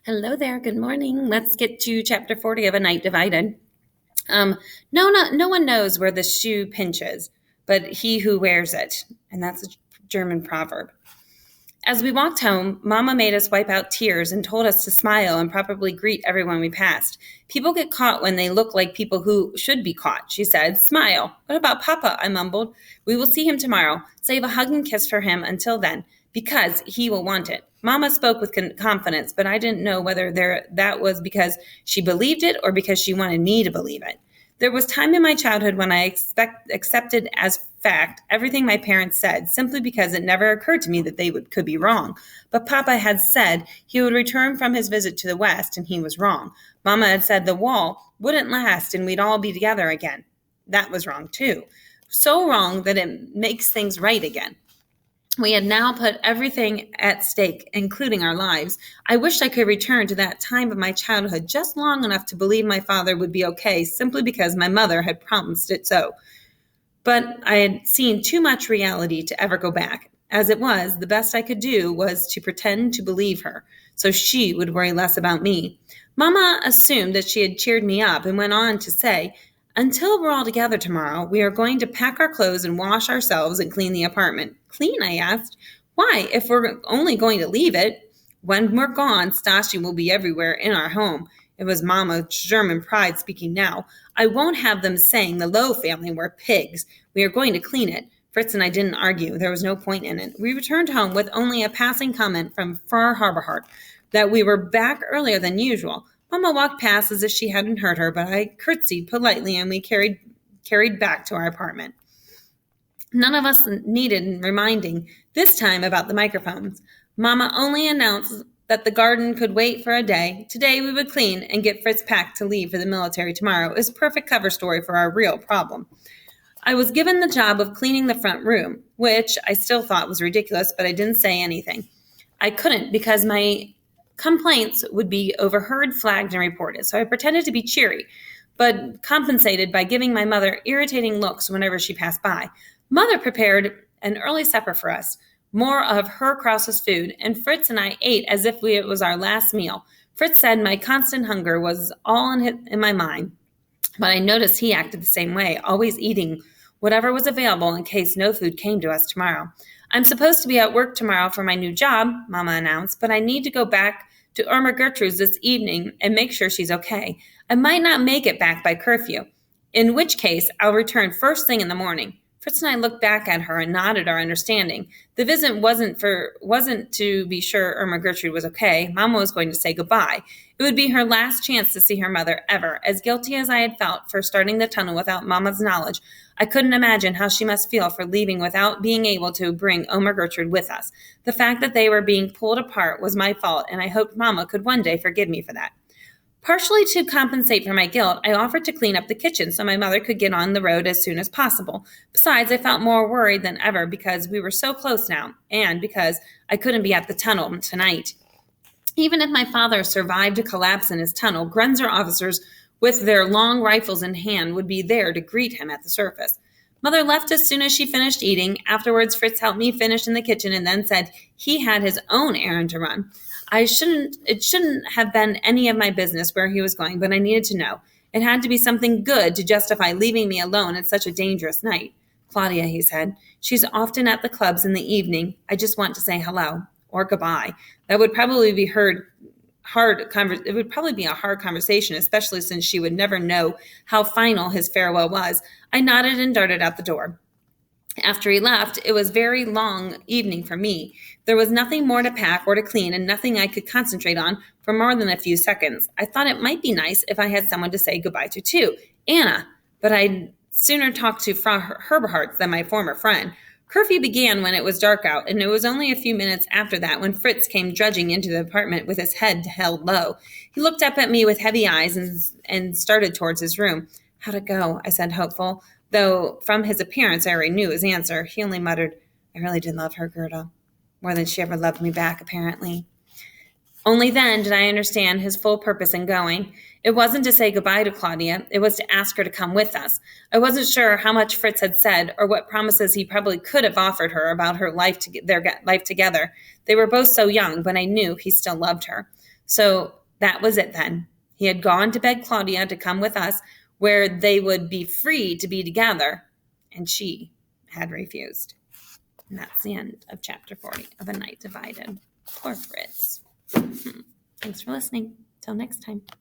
Hello there. Good morning. Let's get to chapter 40 of A Night Divided. No one knows where the shoe pinches, but he who wears it. And that's a German proverb. As we walked home, Mama made us wipe out tears and told us to smile and properly greet everyone we passed. People get caught when they look like people who should be caught, she said. Smile. What about Papa? I mumbled. We will see him tomorrow. Save a hug and kiss for him until then, because he will want it. Mama spoke with confidence, but I didn't know whether that was because she believed it or because she wanted me to believe it. There was time in my childhood when I accepted as fact everything my parents said, simply because it never occurred to me that they could be wrong. But Papa had said he would return from his visit to the West, and he was wrong. Mama had said the wall wouldn't last and we'd all be together again. That was wrong too. So wrong that it makes things right again. We had now put everything at stake, including our lives. I wished I could return to that time of my childhood just long enough to believe my father would be okay, simply because my mother had promised it so. But I had seen too much reality to ever go back. As it was, the best I could do was to pretend to believe her, so she would worry less about me. Mama assumed that she had cheered me up and went on to say, until we're all together tomorrow, we are going to pack our clothes and wash ourselves and clean the apartment. Clean, I asked. Why, if we're only going to leave it? When we're gone, Stasi will be everywhere in our home. It was Mama's German pride speaking now. I won't have them saying the Lowe family were pigs. We are going to clean it. Fritz and I didn't argue. There was no point in it. We returned home with only a passing comment from Frau Harberhardt that we were back earlier than usual. Mama walked past as if she hadn't heard her, but I curtsied politely and we carried back to our apartment. None of us needed reminding this time about the microphones. Mama only announced that the garden could wait for a day. Today we would clean and get Fritz packed to leave for the military tomorrow. It was a perfect cover story for our real problem. I was given the job of cleaning the front room, which I still thought was ridiculous, but I didn't say anything. I couldn't because my complaints would be overheard, flagged, and reported, so I pretended to be cheery, but compensated by giving my mother irritating looks whenever she passed by. Mother prepared an early supper for us, more of her Krause's food, and Fritz and I ate as if it was our last meal. Fritz said my constant hunger was all in my mind, but I noticed he acted the same way, always eating whatever was available in case no food came to us tomorrow. I'm supposed to be at work tomorrow for my new job, Mama announced, but I need to go back to Irma Gertrude's this evening and make sure she's okay. I might not make it back by curfew, in which case I'll return first thing in the morning. Fritz and I looked back at her and nodded our understanding. The visit wasn't to be sure Irma Gertrude was okay. Mama was going to say goodbye. It would be her last chance to see her mother ever. As guilty as I had felt for starting the tunnel without Mama's knowledge, I couldn't imagine how she must feel for leaving without being able to bring Irma Gertrude with us. The fact that they were being pulled apart was my fault, and I hoped Mama could one day forgive me for that. Partially to compensate for my guilt, I offered to clean up the kitchen so my mother could get on the road as soon as possible. Besides, I felt more worried than ever because we were so close now, and because I couldn't be at the tunnel tonight. Even if my father survived a collapse in his tunnel, Grunzer officers with their long rifles in hand would be there to greet him at the surface. Mother left as soon as she finished eating. Afterwards, Fritz helped me finish in the kitchen and then said he had his own errand to run. It shouldn't have been any of my business where he was going, but I needed to know. It had to be something good to justify leaving me alone at such a dangerous night. Claudia, he said, she's often at the clubs in the evening. I just want to say hello or goodbye. That would probably be it would probably be a hard conversation, especially since she would never know how final his farewell was. I nodded and darted out the door. After he left, it was a very long evening for me. There was nothing more to pack or to clean and nothing I could concentrate on for more than a few seconds. I thought it might be nice if I had someone to say goodbye to too, Anna, but I'd sooner talk to Frau Herberhardt than my former friend. Curfew began when it was dark out, and it was only a few minutes after that when Fritz came drudging into the apartment with his head held low. He looked up at me with heavy eyes and started towards his room. How'd it go? I said, hopeful. Though from his appearance, I already knew his answer. He only muttered, I really did love her, Gerda. More than she ever loved me back, apparently. Only then did I understand his full purpose in going. It wasn't to say goodbye to Claudia. It was to ask her to come with us. I wasn't sure how much Fritz had said or what promises he probably could have offered her about their life together. They were both so young, but I knew he still loved her. So that was it then. He had gone to beg Claudia to come with us where they would be free to be together, and she had refused. And that's the end of chapter 40 of A Night Divided. Poor Fritz. Thanks for listening. Till next time.